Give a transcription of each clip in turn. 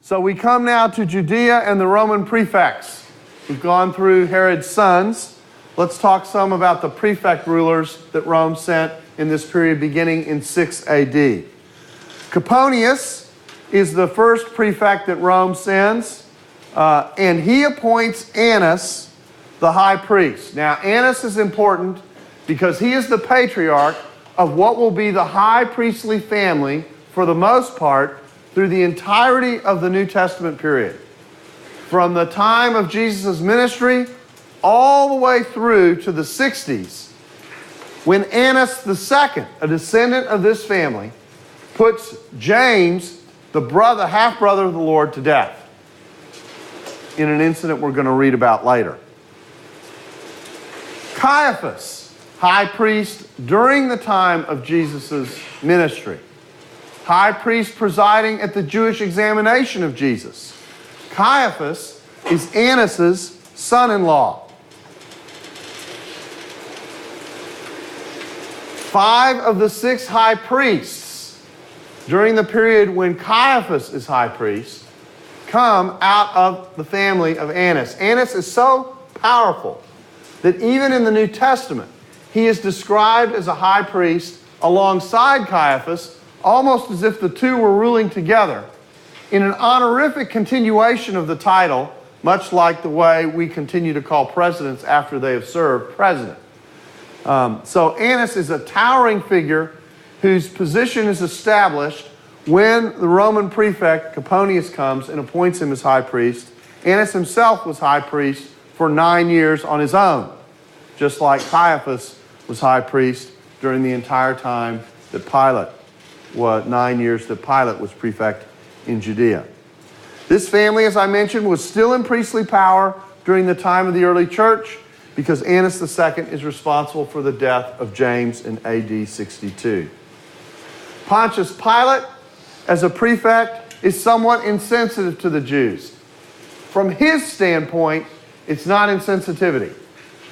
So we come now to Judea and the Roman prefects. We've gone through Herod's sons. Let's talk some about the prefect rulers that Rome sent in this period beginning in 6 AD. Coponius is the first prefect that Rome sends, and he appoints Annas the high priest. Now, Annas is important because he is the patriarch of what will be the high priestly family, for the most part, through the entirety of the New Testament period. From the time of Jesus' ministry all the way through to the 60s, when Annas II, a descendant of this family, puts James, the half-brother of the Lord, to death in an incident we're going to read about later. Caiaphas, high priest during the time of Jesus' ministry. High priest presiding at the Jewish examination of Jesus. Caiaphas is Annas' son-in-law. 5 of the 6 high priests during the period when Caiaphas is high priest come out of the family of Annas. Annas is so powerful that even in the New Testament, he is described as a high priest alongside Caiaphas, almost as if the two were ruling together, in an honorific continuation of the title, much like the way we continue to call presidents after they have served president. So Annas is a towering figure whose position is established when the Roman prefect Coponius comes and appoints him as high priest. Annas himself was high priest for 9 years on his own, just like Caiaphas was high priest during the entire time that 9 years that Pilate was prefect in Judea. This family, as I mentioned, was still in priestly power during the time of the early church because Annas II is responsible for the death of James in AD 62. Pontius Pilate, as a prefect, is somewhat insensitive to the Jews. From his standpoint, it's not insensitivity.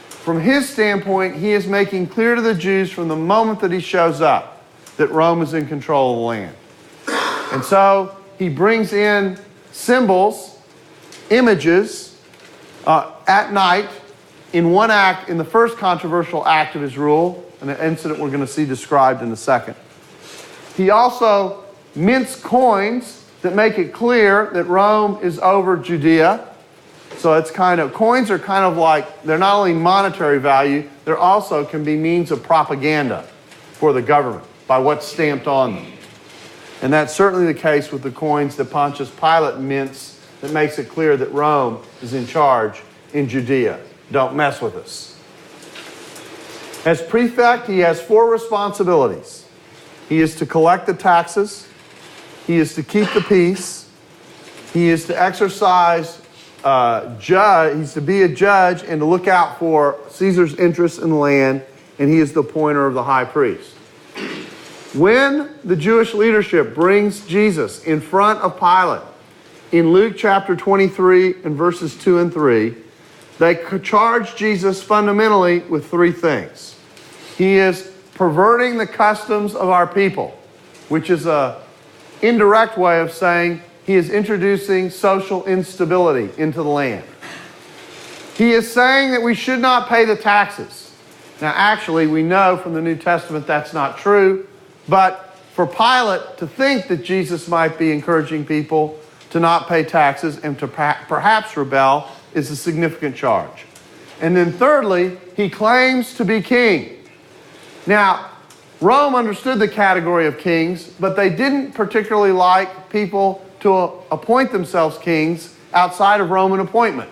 From his standpoint, he is making clear to the Jews from the moment that he shows up that Rome is in control of the land. And so he brings in symbols, images, at night in one act, in the first controversial act of his rule, an incident we're going to see described in a second. He also mints coins that make it clear that Rome is over Judea. So coins are kind of like, they're not only monetary value, they're also can be means of propaganda for the government by what's stamped on them. And that's certainly the case with the coins that Pontius Pilate mints that makes it clear that Rome is in charge in Judea. Don't mess with us. As prefect, he has 4 responsibilities. He is to collect the taxes. He is to keep the peace. He is to exercise he's to be a judge and to look out for Caesar's interests in the land, and he is the appointer of the high priest. When the Jewish leadership brings Jesus in front of Pilate, in Luke chapter 23 and verses 2 and 3, they charge Jesus fundamentally with 3 things. He is perverting the customs of our people, which is an indirect way of saying he is introducing social instability into the land. He is saying that we should not pay the taxes. Now, actually, we know from the New Testament that's not true, but for Pilate to think that Jesus might be encouraging people to not pay taxes and to perhaps rebel is a significant charge. And then thirdly, he claims to be king. Now, Rome understood the category of kings, but they didn't particularly like people to appoint themselves kings outside of Roman appointment.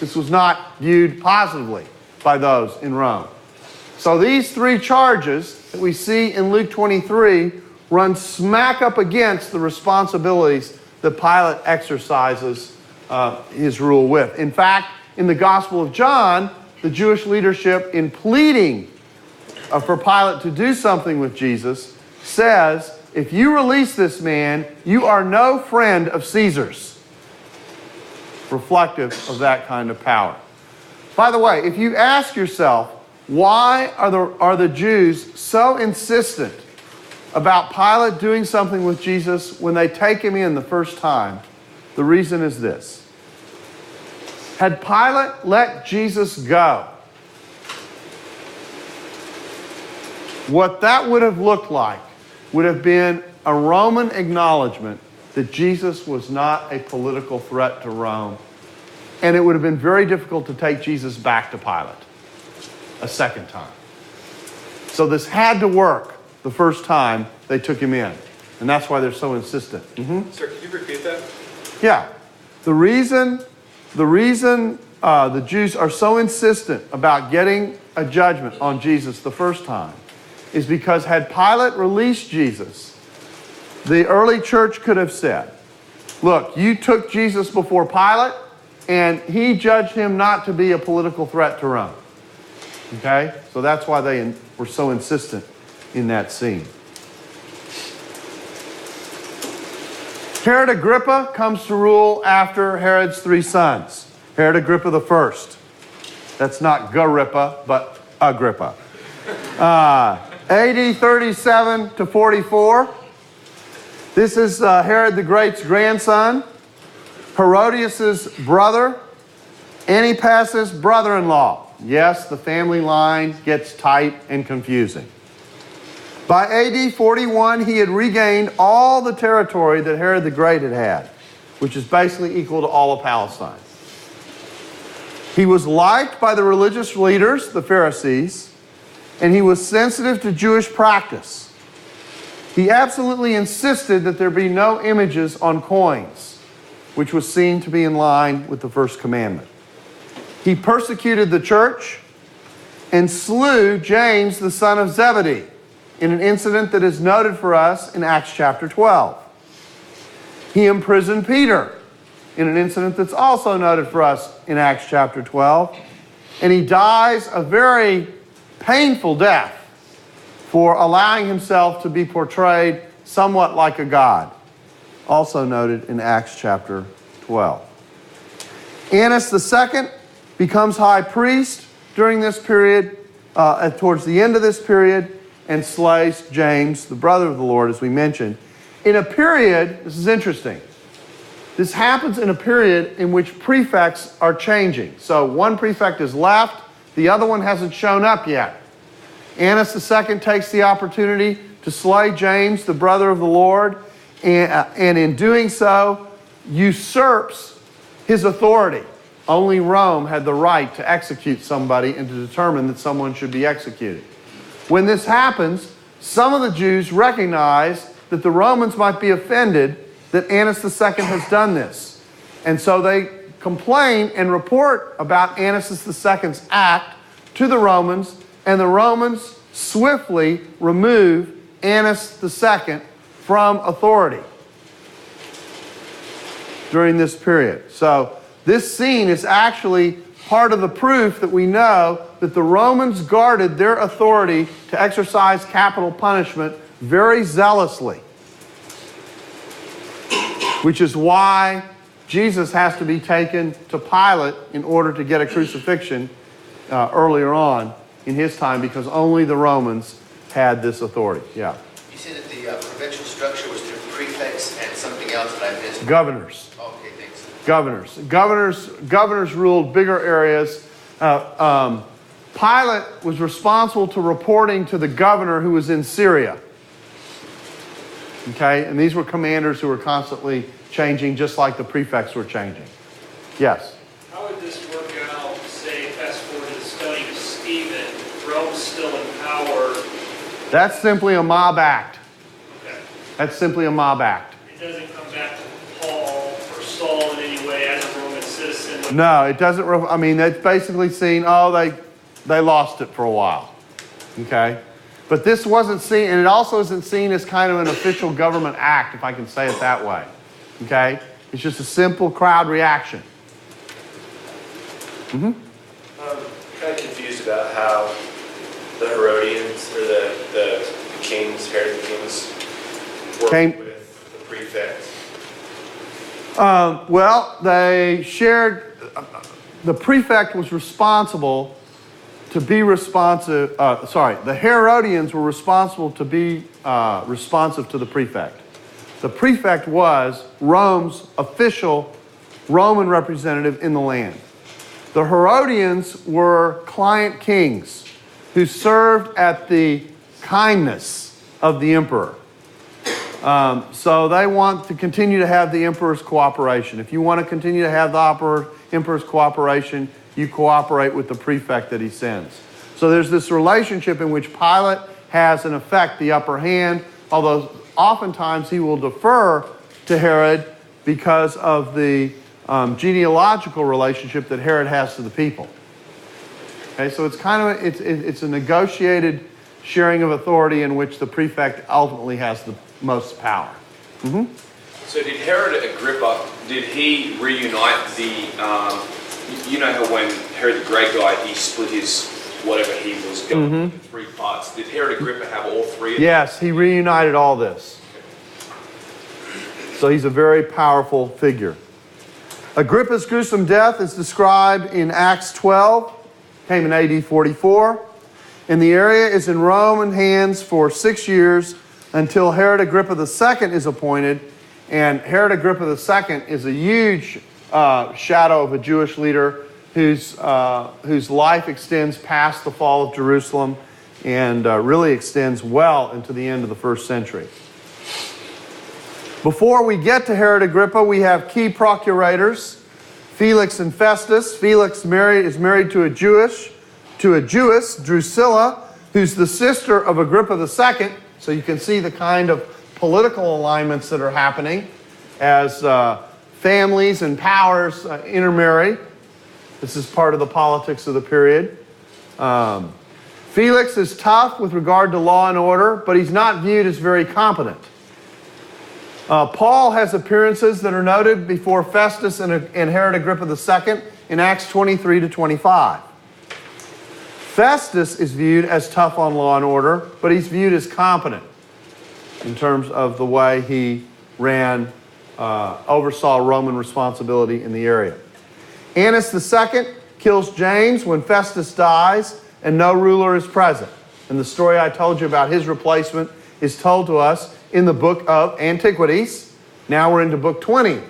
This was not viewed positively by those in Rome. So these 3 charges that we see in Luke 23 run smack up against the responsibilities that Pilate exercises his rule with. In fact, in the Gospel of John, the Jewish leadership, in pleading for Pilate to do something with Jesus, says, if you release this man, you are no friend of Caesar's. Reflective of that kind of power. By the way, if you ask yourself, why are the Jews so insistent about Pilate doing something with Jesus when they take him in the first time? The reason is this. Had Pilate let Jesus go, what that would have looked like would have been a Roman acknowledgement that Jesus was not a political threat to Rome, and it would have been very difficult to take Jesus back to Pilate a second time. So this had to work the first time they took him in, and that's why they're so insistent. Sir, can you repeat that? Yeah. The reason the Jews are so insistent about getting a judgment on Jesus the first time is because had Pilate released Jesus, the early church could have said, look, you took Jesus before Pilate, and he judged him not to be a political threat to Rome. Okay? So that's why they were so insistent in that scene. Herod Agrippa comes to rule after Herod's three sons. Herod Agrippa the first. That's not Garippa, but Agrippa. AD 37 to 44. This is Herod the Great's grandson, Herodias' brother, Antipas's brother-in-law. Yes, the family line gets tight and confusing. By AD 41, he had regained all the territory that Herod the Great had had, which is basically equal to all of Palestine. He was liked by the religious leaders, the Pharisees, and he was sensitive to Jewish practice. He absolutely insisted that there be no images on coins, which was seen to be in line with the first commandment. He persecuted the church and slew James, the son of Zebedee, in an incident that is noted for us in Acts chapter 12. He imprisoned Peter in an incident that's also noted for us in Acts chapter 12. And he dies a very painful death for allowing himself to be portrayed somewhat like a god, also noted in Acts chapter 12. Annas II becomes high priest during this period, towards the end of this period, and slays James, the brother of the Lord, as we mentioned, in a period, this is interesting, this happens in a period in which prefects are changing. So one prefect is left, the other one hasn't shown up yet. Annas II takes the opportunity to slay James, the brother of the Lord, and in doing so, usurps his authority. Only Rome had the right to execute somebody and to determine that someone should be executed. When this happens, some of the Jews recognize that the Romans might be offended that Annas II has done this. And so they complain and report about Annas II's act to the Romans, and the Romans swiftly remove Annas II from authority during this period. So this scene is actually part of the proof that we know that the Romans guarded their authority to exercise capital punishment very zealously, which is why Jesus has to be taken to Pilate in order to get a crucifixion earlier on in his time, because only the Romans had this authority. Yeah. You said that the provincial structure was through prefects and something else that I missed. Governors. Okay, thanks. Governors ruled bigger areas. Pilate was responsible to reporting to the governor who was in Syria. Okay, and these were commanders who were constantly changing, just like the prefects were changing. Yes? How would this work out, say, fast forward to the stoning of Stephen, Rome's still in power? That's simply a mob act. Okay. That's simply a mob act. It doesn't come back to Paul or Saul in any way as a Roman citizen? No, it doesn't. I mean, it's basically seen, they lost it for a while. Okay? But this wasn't seen, and it also isn't seen as kind of an official government act, if I can say it that way. Okay? It's just a simple crowd reaction. I'm kind of confused about how the Herodians, or the kings, Herod the kings, worked with the prefects. Well, they shared, the prefect was responsible to be responsive, the Herodians were responsible to be responsive to the prefect. The prefect was Rome's official Roman representative in the land. The Herodians were client kings who served at the kindness of the emperor. So they want to continue to have the emperor's cooperation. If you want to continue to have the emperor's cooperation, you cooperate with the prefect that he sends. So there's this relationship in which Pilate has, in effect, the upper hand, although oftentimes he will defer to Herod because of the genealogical relationship that Herod has to the people. Okay, so it's kind of it's a negotiated sharing of authority in which the prefect ultimately has the most power. Mm-hmm. So did Herod Agrippa, did he reunite the, you know how when Herod the Great died, he split his, whatever he was going into 3 parts. Did Herod Agrippa have all 3 of them? Yes, he reunited all this. So he's a very powerful figure. Agrippa's gruesome death is described in Acts 12, came in AD 44. And the area is in Roman hands for 6 years until Herod Agrippa II is appointed. And Herod Agrippa II is a huge shadow of a Jewish leader whose life extends past the fall of Jerusalem and really extends well into the end of the 1st century. Before we get to Herod Agrippa, we have key procurators, Felix and Festus. Felix is married to a Jewess, Drusilla, who's the sister of Agrippa II. So you can see the kind of political alignments that are happening as families and powers intermarry. This is part of the politics of the period. Felix is tough with regard to law and order, but he's not viewed as very competent. Paul has appearances that are noted before Festus and Herod Agrippa II in Acts 23 to 25. Festus is viewed as tough on law and order, but he's viewed as competent in terms of the way he oversaw Roman responsibility in the area. Annas II kills James when Festus dies and no ruler is present. And the story I told you about his replacement is told to us in the book of Antiquities. Now we're into book 20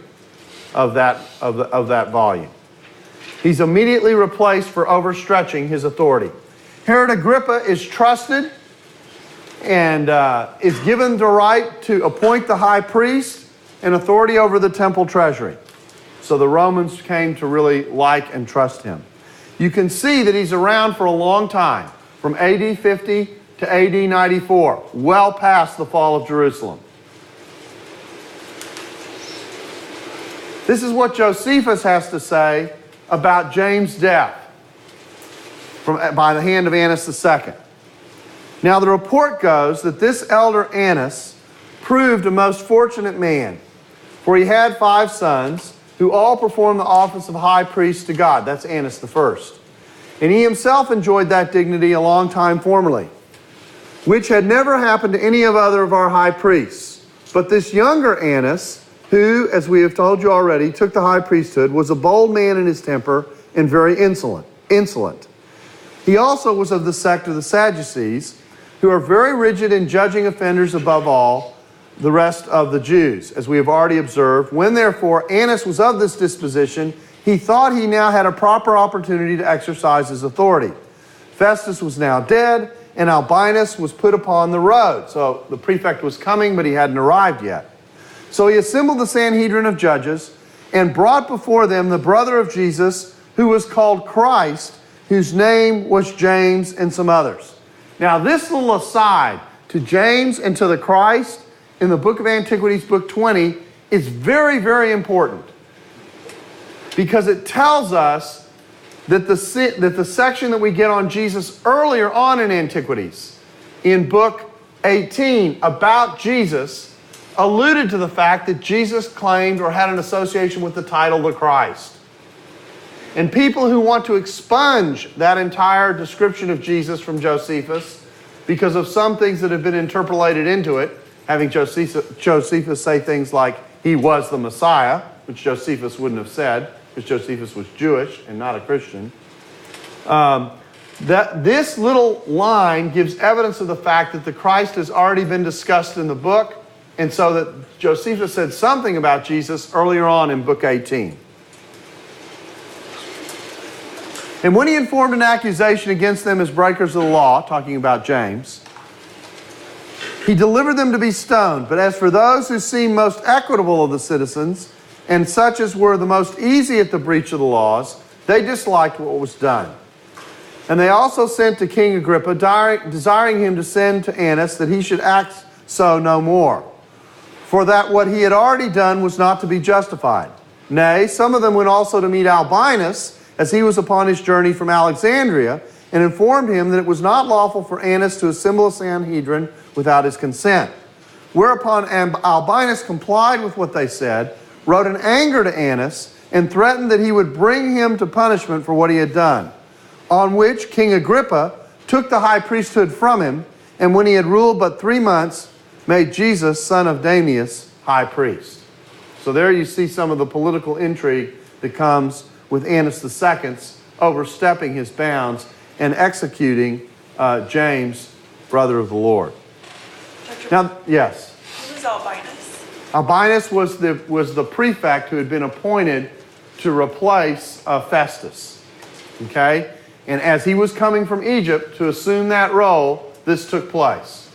of that volume. He's immediately replaced for overstretching his authority. Herod Agrippa is trusted and is given the right to appoint the high priest and authority over the temple treasury. So the Romans came to really like and trust him. You can see that he's around for a long time, from AD 50 to AD 94, well past the fall of Jerusalem. This is what Josephus has to say about James' death by the hand of Annas II. Now the report goes that this elder Annas proved a most fortunate man, for he had 5 sons who all performed the office of high priest to God. That's Annas I. And he himself enjoyed that dignity a long time formerly, which had never happened to any other of our high priests. But this younger Annas, who, as we have told you already, took the high priesthood, was a bold man in his temper and very insolent. He also was of the sect of the Sadducees, who are very rigid in judging offenders above all the rest of the Jews, as we have already observed. When therefore Annas was of this disposition, he thought he now had a proper opportunity to exercise his authority. Festus was now dead, and Albinus was put upon the road. So the prefect was coming, but he hadn't arrived yet. So he assembled the Sanhedrin of judges and brought before them the brother of Jesus, who was called Christ, whose name was James, and some others. Now this little aside to James and to the Christ in the book of Antiquities, book 20, is very, very important, because it tells us that the section that we get on Jesus earlier on in Antiquities, in book 18, about Jesus, alluded to the fact that Jesus claimed or had an association with the title the Christ. And people who want to expunge that entire description of Jesus from Josephus because of some things that have been interpolated into it, having Josephus say things like he was the Messiah, which Josephus wouldn't have said, because Josephus was Jewish and not a Christian. That this little line gives evidence of the fact that the Christ has already been discussed in the book, And so that Josephus said something about Jesus earlier on in book 18. And when he informed an accusation against them as breakers of the law, talking about James, he delivered them to be stoned. But as for those who seemed most equitable of the citizens, and such as were the most easy at the breach of the laws, they disliked what was done. And they also sent to King Agrippa, desiring him to send to Annas that he should act so no more, for that what he had already done was not to be justified. Nay, some of them went also to meet Albinus, as he was upon his journey from Alexandria, and informed him that it was not lawful for Annas to assemble a Sanhedrin without his consent. Whereupon Albinus complied with what they said, wrote in anger to Annas, and threatened that he would bring him to punishment for what he had done. On which King Agrippa took the high priesthood from him, and when he had ruled but 3 months, made Jesus, son of Damius, high priest. So there you see some of the political intrigue that comes with Annas II overstepping his bounds and executing James, brother of the Lord. Now, yes? Who was Albinus? Albinus was the prefect who had been appointed to replace Festus. Okay? And as he was coming from Egypt to assume that role, this took place.